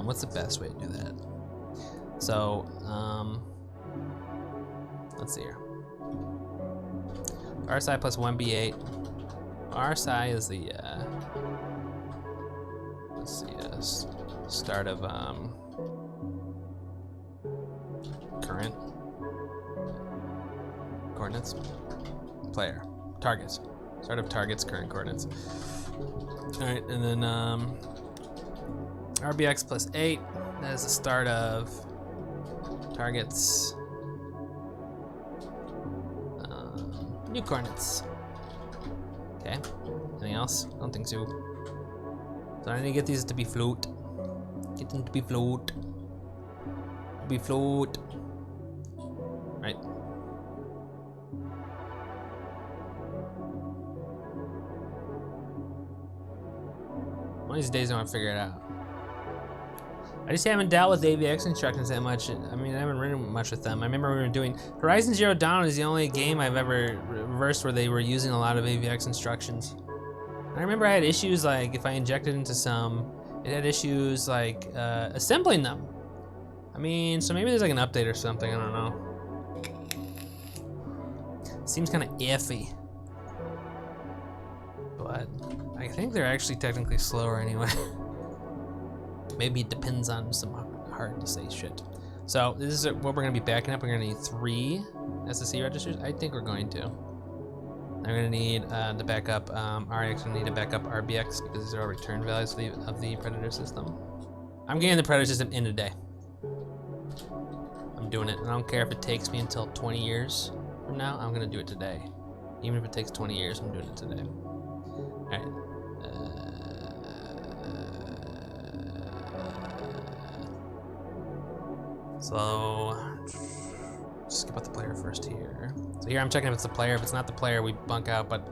what's the best way to do that? So, let's see here. RSI plus 1B8. RSI is the, let's see, start of current coordinates. Player. Targets. Start of targets, current coordinates. Alright, and then RBX plus 8. That is the start of targets. New coordinates. Okay. Anything else? I don't think so. So I need to get these to be float. Get them to be float. Be float. Right. One of these days I want to figure it out. I just haven't dealt with AVX instructions that much. I mean, I haven't written much with them. I remember we were doing Horizon Zero Dawn is the only game I've ever reversed where they were using a lot of AVX instructions. I remember I had issues like if I injected into some, it had issues like assembling them. I mean, so maybe there's like an update or something, I don't know. Seems kind of iffy. But I think they're actually technically slower anyway. Maybe it depends on some hard to say shit. So this is what we're gonna be backing up. We're gonna need 3 SSC registers. I think we're going to. I'm gonna need to back up RX, gonna need to back up RBX because these are all return values of the Predator system. I'm getting the Predator system in today. I'm doing it. I don't care if it takes me until 20 years from now, I'm gonna do it today. Even if it takes 20 years, I'm doing it today. All right. So, skip out the player first here. So here I'm checking if it's the player. If it's not the player, we bunk out, but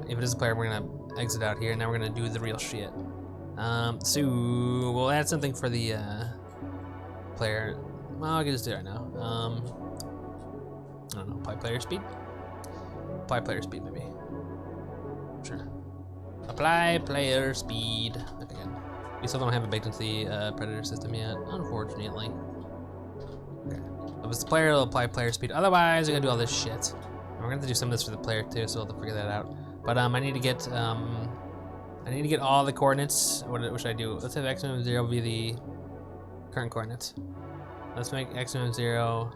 if it is the player, we're gonna exit out here. Now we're gonna do the real shit. So we'll add something for the player. Well, I can just do it right now. I don't know, apply player speed? Apply player speed, maybe. Sure. Apply player speed. Okay, good. We still don't have it baked into the Predator system yet, unfortunately. Okay. If it's the player, it'll apply player speed. Otherwise, we're gonna do all this shit. And we're gonna have to do some of this for the player too, so we'll have to figure that out. But I need to get all the coordinates. What should I do? Let's have x minimum 0 be the current coordinates. Let's make x minimum 0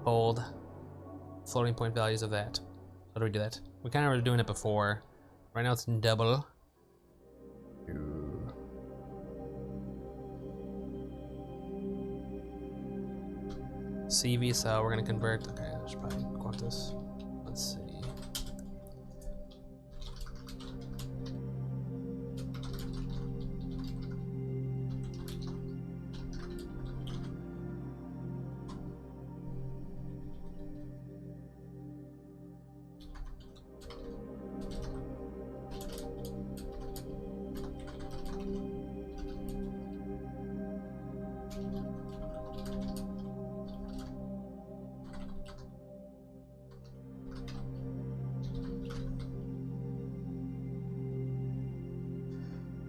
hold floating point values of that. How do we do that? We kind of were doing it before. Right now it's in double. CV, so we're gonna convert. Okay, I should probably quant this. Let's see.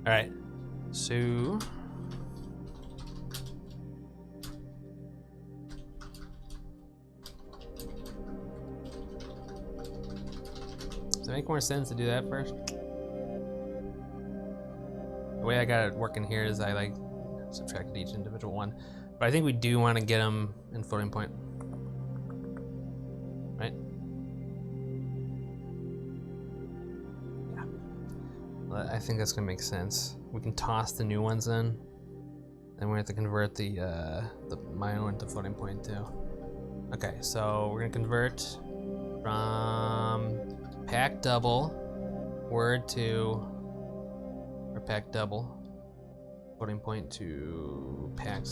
All right, so does it make more sense to do that first? The way I got it working here is I like subtracted each individual one, but I think we do want to get them in floating point, right? I think that's gonna make sense. We can toss the new ones in, and we have to convert the minor into floating point too. Okay, so we're gonna convert from pack double word to, or pack double floating point to pack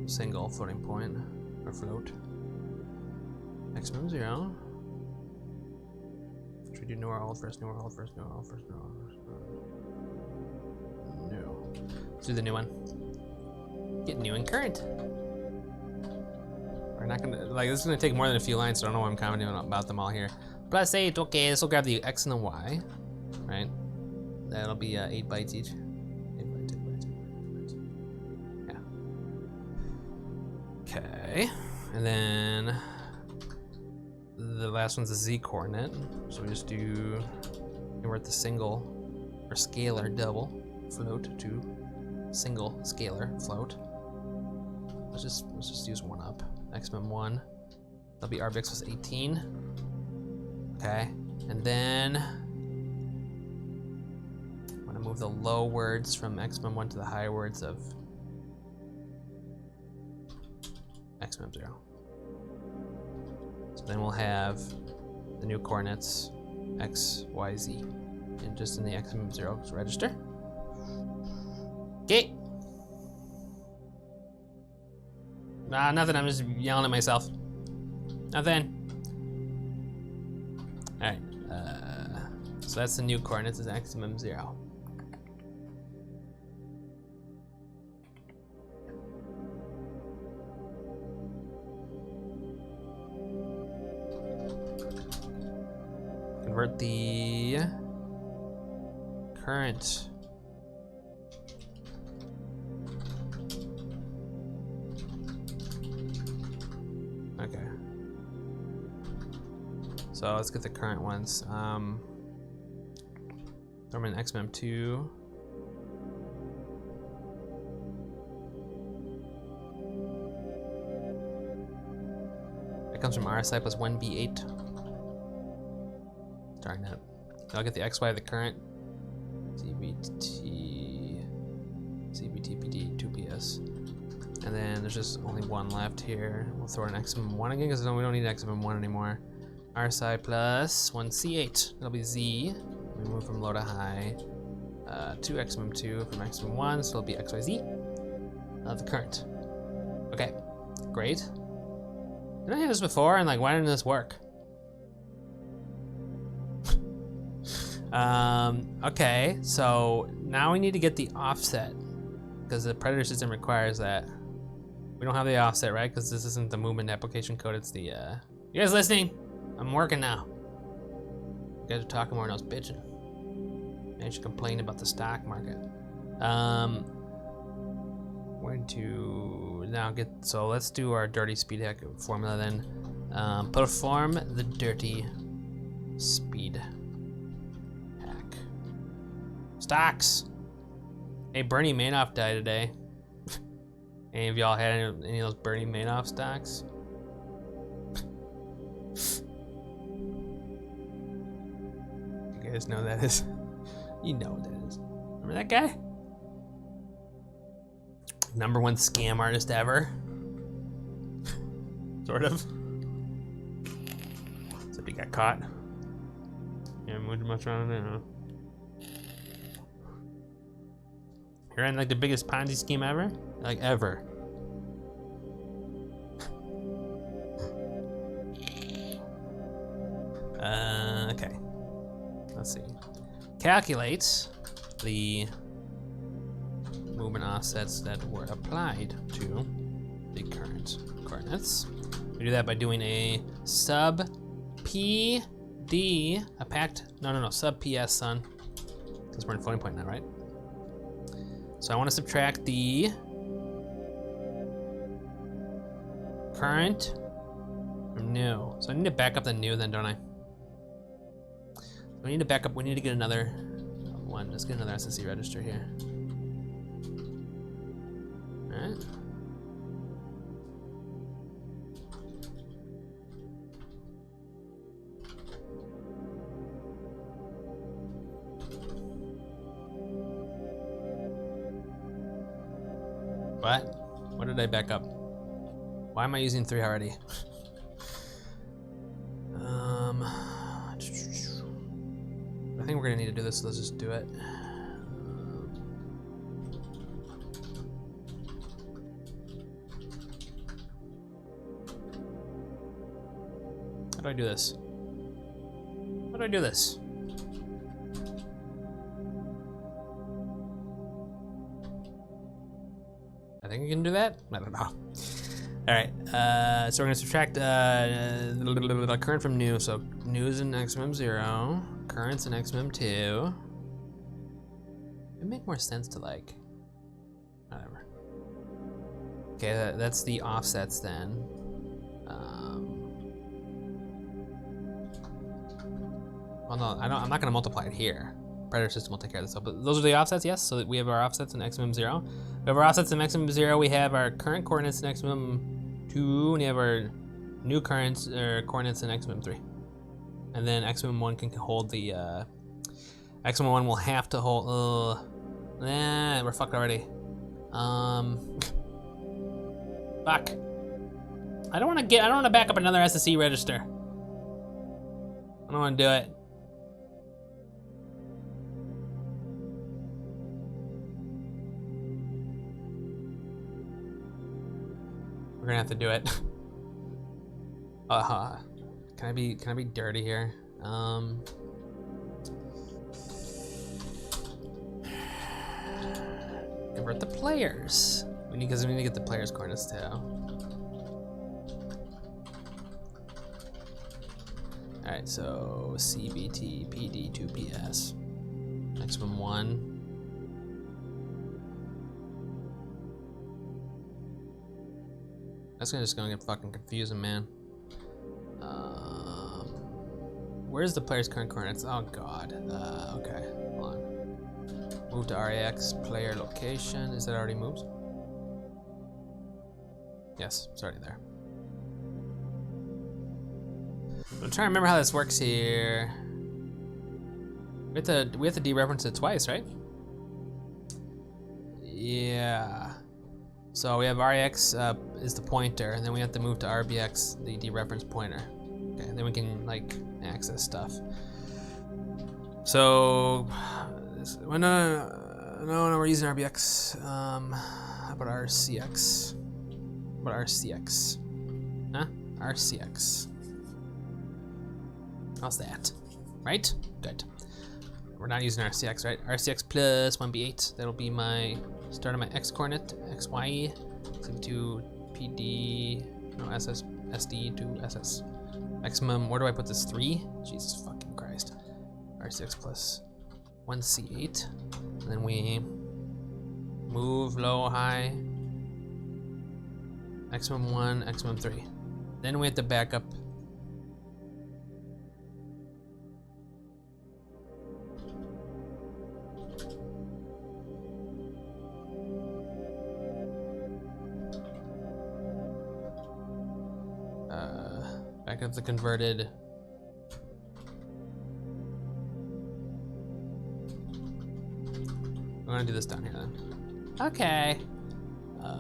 single floating point or float. X minimum 0. Should we do new or old first? New or old first? New or old first? New or old first? New. Let's do the new one. Get new and current. We're not gonna, like, this is gonna take more than a few lines, so I don't know why I'm commenting about them all here. Plus 8, okay, this will grab the X and the Y, right? that'll be 8 bytes each. 8 bytes, 8 bytes, 8 bytes. Yeah. Okay, and then the last one's a Z coordinate. So we just do convert the single or scalar double float to single scalar float. Let's just use 1 up. Maximum 1. That'll be Rbx was 18. Okay, and then I'm gonna move the low words from maximum 1 to the high words of maximum 0. So then we'll have the new coordinates x, y, z, and just in the maximum 0 register. Okay. Nah, nothing. I'm just yelling at myself. Nothing. All right. So that's the new coordinates is maximum 0. Convert the current okay. So let's get the current ones. I'm in XMM 2. That comes from RSI plus 1B8. Darn it. I'll get the XY of the current. CBT, CBTPD, 2PS. And then there's just only 1 left here. We'll throw in XMM 1 again because we don't need XMM 1 anymore. RSI plus 1C8. That'll be Z. We move from low to high to XMM 2 from XMM 1, so it'll be XYZ of the current. Okay, great. Did I hear this before? And like, why didn't this work? Okay, so now we need to get the offset because the Predator system requires that. We don't have the offset, right? Because this isn't the movement application code, it's the, You guys listening? I'm working now. You guys are talking more than I was bitching. I should complain about the stock market. We're going to now get, so let's do our dirty speed hack formula then. Perform the dirty speed hack. Stocks. Hey, Bernie Madoff died today. Any of y'all had any of those Bernie Madoff stocks? You guys know who that is? You know what that is. Remember that guy? #1 scam artist ever. Sort of. Except he got caught. Yeah, moved much around it, huh? He ran like the biggest Ponzi scheme ever? Like ever. Okay. Let's see. Calculate the movement offsets that were applied to the current coordinates. We do that by doing a sub PD, sub PS, son. Because we're in floating point now, right? So I want to subtract the current from new. So I need to back up the new then, don't I? We need to back up, we need to get another one. Let's get another SSC register here. All right. What? What did I back up? Why am I using 3 already? I think we're gonna need to do this, so let's just do it. How do I do this? How do I do this? I think I can do that? I don't know. All right, so we're gonna subtract current from new. So new is in XMM 0, current's in XMM 2. make more sense to like, whatever. Okay, that's the offsets then. Well, no, I'm not gonna multiply it here. Predator system will take care of this. But those are the offsets, yes. So we have our offsets in maximum 0. We have our offsets in maximum 0. We have our current coordinates in maximum 2, and we have our new current coordinates in maximum 3. And then maximum 1 can hold the maximum 1 will have to hold. Nah, we're fucked already. Fuck. I don't want to back up another SSE register. I don't want to do it. We're gonna have to do it. Can I be dirty here? Convert the players. Because we need to get the players' coordinates too. Alright, so CBT PD 2PS. Maximum 1. That's just gonna get fucking confusing, man. Where's the player's current coordinates? Oh god. Okay, hold on. Move to RAX player location. Is that already moved? Yes, it's already there. I'm trying to remember how this works here. We have to dereference it twice, right? Yeah. So we have RAX is the pointer, and then we have to move to RBX, the dereference pointer. Okay, then we can like access stuff. So, well, no, we're using RBX. How about RCX? What RCX? Huh? RCX. How's that? Right? Good. We're not using RCX, right? RCX plus 1B8. That'll be my start of my X coordinate, XY, to PD, no, SS, SD to SS. Maximum, where do I put this? 3? Jesus fucking Christ. RCX plus 1C8. And then we move low, high. Maximum 1, maximum 3. Then we have to back up. Back up the converted. I'm gonna do this down here then. Okay. All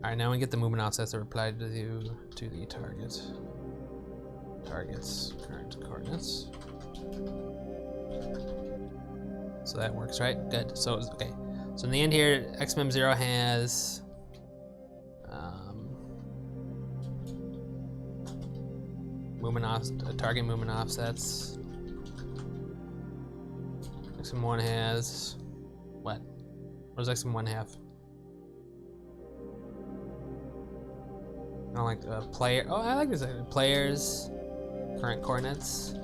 right, now we get the movement offsets that reply to the target. Target's current coordinates. So that works, right? Good. So okay. So in the end here, XMM 0 has target movement offsets. XM 1 has what? What does XM 1 have? I don't like player. Oh, I like this. Players, current coordinates.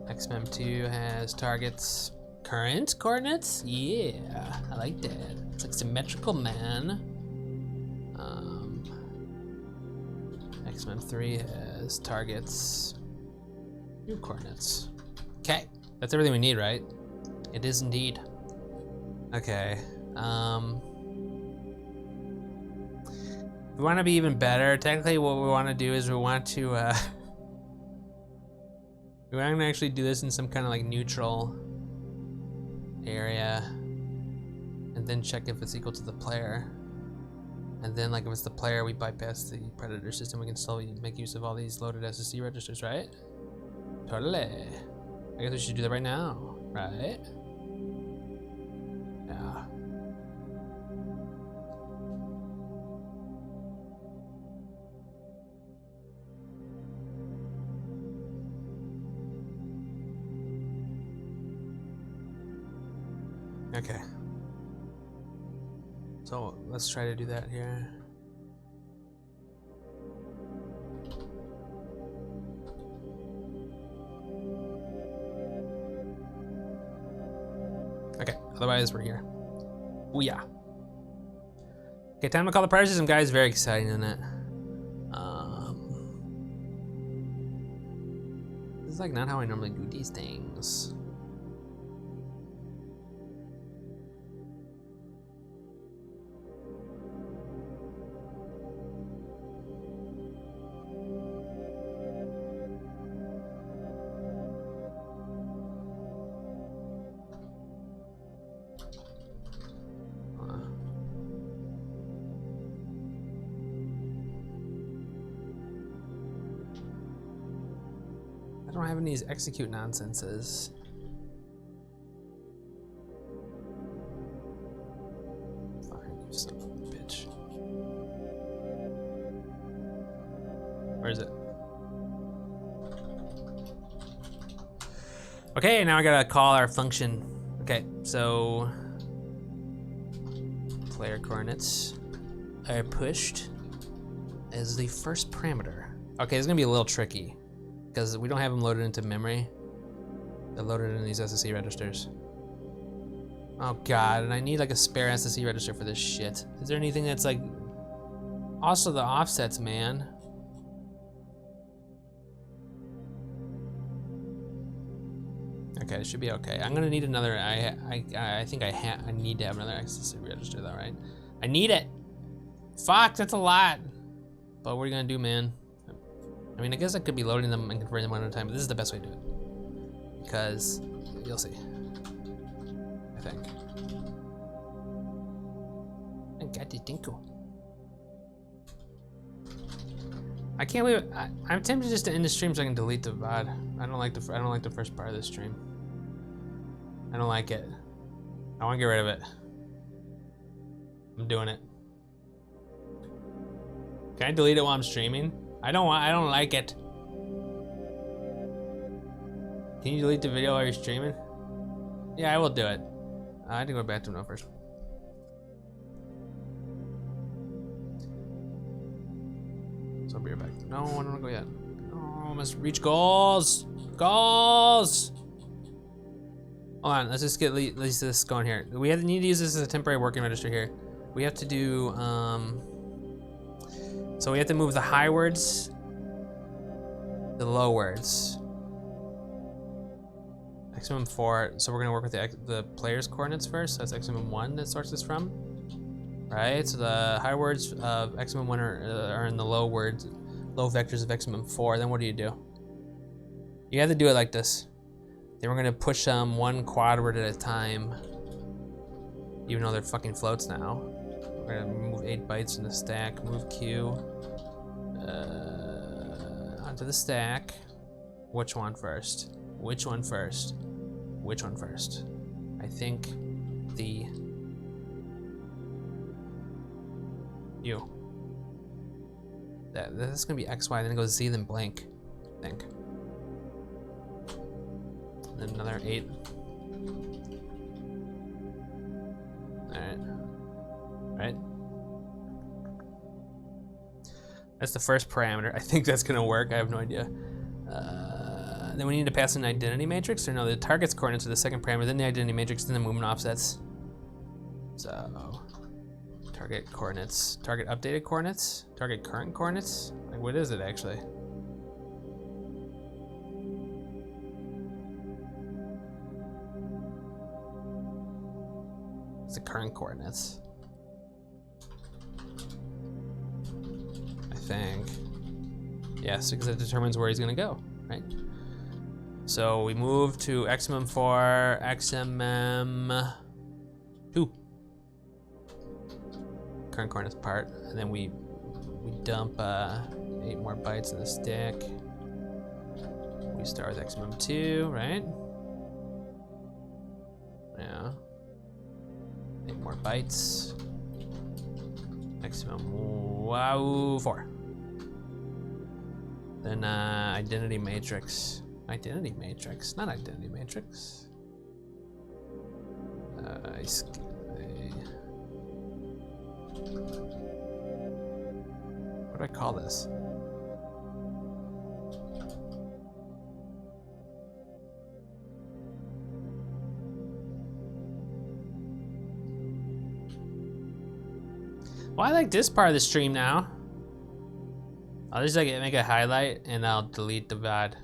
XM 2 has targets, current coordinates. Yeah, I like that. It's like symmetrical, man. XM 3 has targets, new coordinates. Okay, that's everything we need, right? It is indeed. Okay. We want to be even better. Technically, what we want to do is we want to actually do this in some kind of like neutral area, and then check if it's equal to the player. And then, like, if it's the player, we bypass the predator system. We can still make use of all these loaded SSC registers, right? Totally. I guess we should do that right now, right? Yeah. Okay. So let's try to do that here. Okay, otherwise we're here. Ooh, yeah. Okay, time to call the party system, guys. Very exciting, isn't it? This is like not how I normally do these things. I don't have any of these execute nonsenses. Fine, you son of a bitch. Where is it? Okay, now I gotta call our function. Okay, so player coordinates are pushed as the first parameter. Okay, it's gonna be a little tricky because we don't have them loaded into memory. They're loaded in these SSE registers. Oh God, and I need like a spare SSE register for this shit. Is there anything that's like, also the offsets, man? Okay, it should be okay. I'm gonna need another, I think I need to have another SSE register though, right? I need it. Fuck, that's a lot. But what are you gonna do, man? I mean, I guess I could be loading them and converting them one at a time, but this is the best way to do it. Because, you'll see. I think. I can't believe it. I'm tempted just to end the stream so I can delete the VOD. I don't like the first part of this stream. I don't like it. I want to get rid of it. I'm doing it. Can I delete it while I'm streaming? I don't like it. Can you delete the video while you're streaming? Yeah, I will do it. I had to go back to it first. So I'll be right back. No, I don't want to go yet. Oh, I must reach goals. Goals. Hold on, let's just get at least this going here. We need to use this as a temporary working register here. We have to do, so we have to move the high words, the low words. Maximum 4, so we're gonna work with the player's coordinates first. So that's maximum 1 that starts this from, right? So the high words of maximum 1 are in the low words, low vectors of maximum 4. Then what do? You have to do it like this. Then we're gonna push them one quad word at a time, even though they're fucking floats now. We're gonna move 8 bytes in the stack, move Q onto the stack. Which one first? Which one first? Which one first? I think the U. That's gonna be X, Y, then it goes Z, then blank, I think. And then another 8. Right? That's the first parameter. I think that's gonna work. I have no idea. Then we need to pass an identity matrix, or no, the target's coordinates are the second parameter, then the identity matrix, then the movement offsets. So, target coordinates, target updated coordinates, target current coordinates. Like, what is it actually? It's the current coordinates. I think. Yes, because it determines where he's gonna go, right? So we move to XMM 4, XMM 2. Current coordinates part, and then we dump 8 more bytes in the stack. We start with XMM 2, right? Yeah. 8 more bytes. XMM 4. Then identity matrix. Identity matrix, not identity matrix. What do I call this? Well, I like this part of the stream now. I'll just like make a highlight and I'll delete the VOD.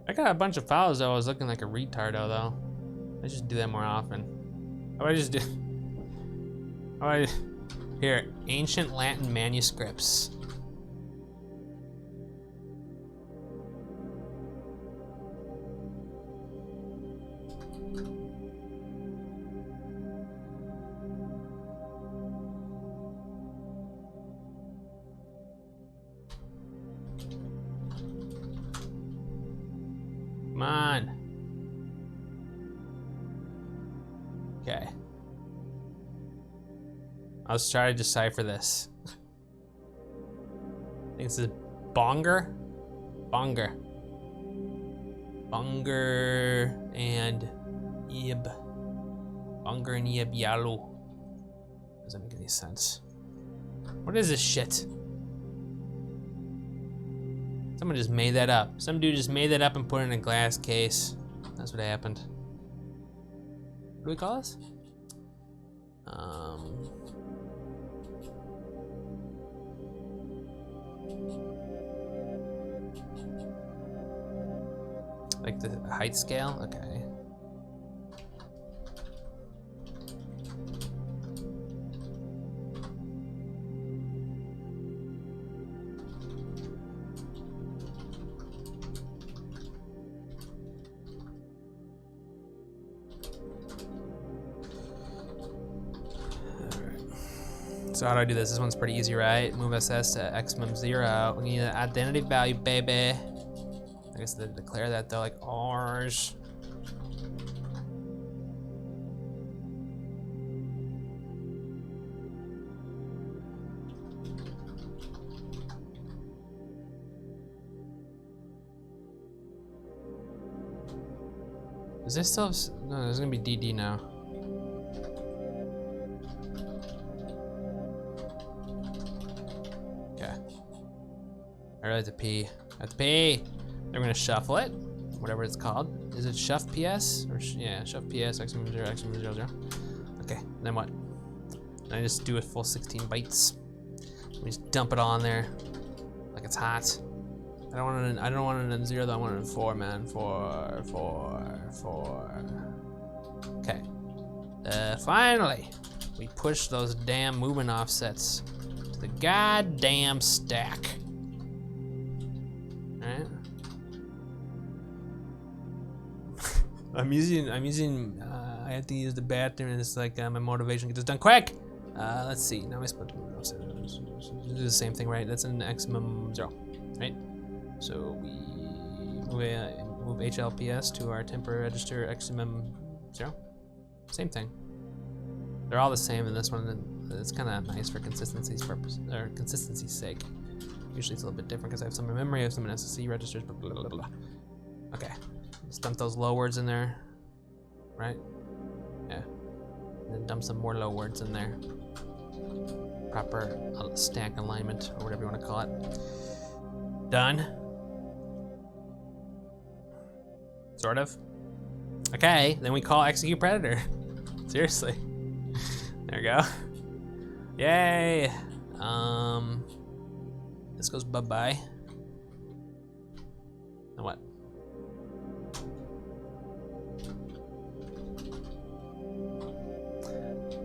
I got a bunch of files though. I was looking like a retardo though. I should do that more often. How about I just do? How about I, here, ancient Latin manuscripts. Come on. Okay. I'll just try to decipher this. I think this is Bonger? Bonger. Bonger and Yib. Bonger and Yib Yalu. Doesn't make any sense. What is this shit? Someone just made that up. Some dude just made that up and put it in a glass case. That's what happened. What do we call this? Like the height scale? Okay. So how do I do this? This one's pretty easy, right? Move SS to XMM 0. We need an identity value, baby. I guess they declare that though, like ours. Is this still? No, there's gonna be DD now. I really have to pee. I have to pee. Then we're gonna shuffle it, whatever it's called. Is it shuff PS? Or yeah, shuff PS, XMM 0, XMM 0, 0. Okay, then what? Then I just do a full 16 bytes. We just dump it all in there, like it's hot. I don't want it in 0 though, I want it in 4, man. 4. Okay. Finally, we push those damn movement offsets to the goddamn stack. Alright. I'm using, I have to use the bathroom and it's like my motivation to get this done quick. Let's see, now I split do the same thing, right? That's an XMM 0, right? So we move HLPS to our temporary register XMM 0. Same thing. They're all the same in this one, and it's kind of nice for consistency's purpose, or consistency's sake. Usually it's a little bit different because I have some in memory, I have some in SSC registers, blah, blah, blah, blah. Okay, let's dump those low words in there, right? Yeah, and then dump some more low words in there. Proper stack alignment, or whatever you want to call it. Done. Sort of. Okay, then we call execute predator. Seriously. There we go. Yay. This goes bye-bye. Now what?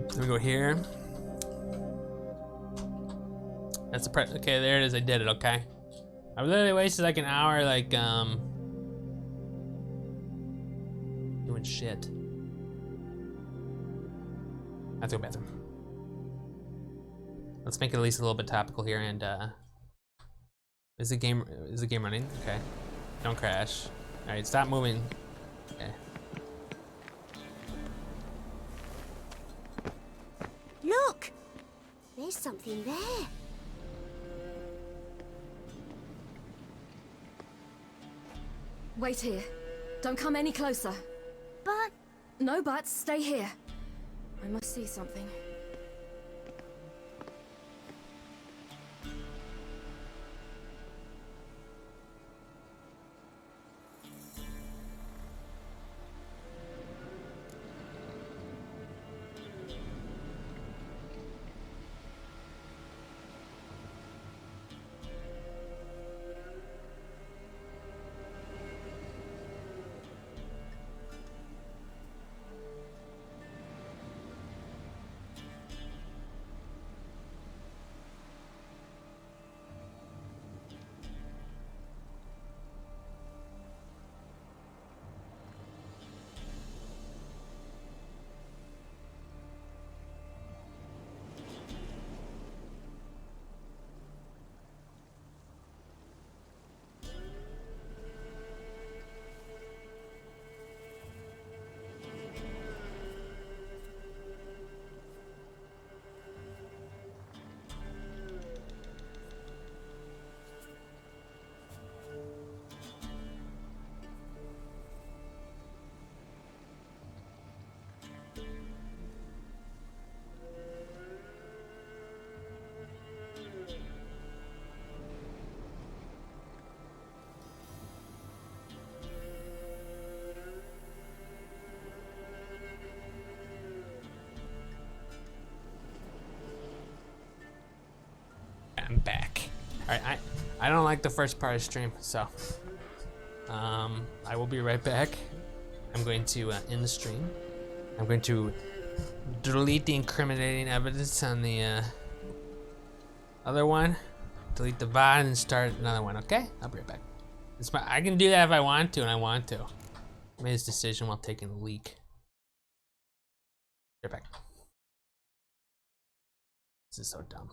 Then we go here. That's the okay, there it is, I did it, okay. I literally wasted like an hour like doing shit. I have to go bathroom. Let's make it at least a little bit topical here and is the game running? Okay. Don't crash. Alright, stop moving. Okay. Look! There's something there. Wait here. Don't come any closer. But... No buts, stay here. I must see something. I'm back. Alright, I don't like the first part of stream, so I will be right back. I'm going to end the stream. I'm going to delete the incriminating evidence on the other one, delete the VOD, and start another one, okay? I'll be right back. I can do that if I want to, and I want to. I made this decision while taking the leak. Right back. This is so dumb.